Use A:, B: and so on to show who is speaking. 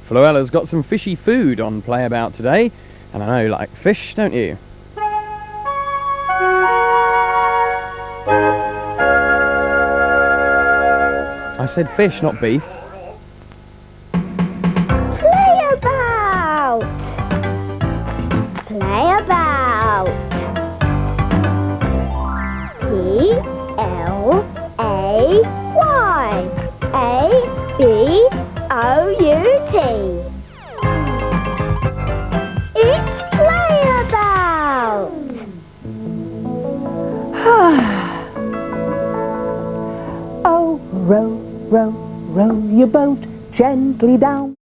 A: Floella's got some fishy food on Playabout today, and I know you like fish, don't you? I said fish, not beef.
B: Playabout! Playabout! Playabout! It's Playabout!
C: Oh, row, row, row your boat gently down.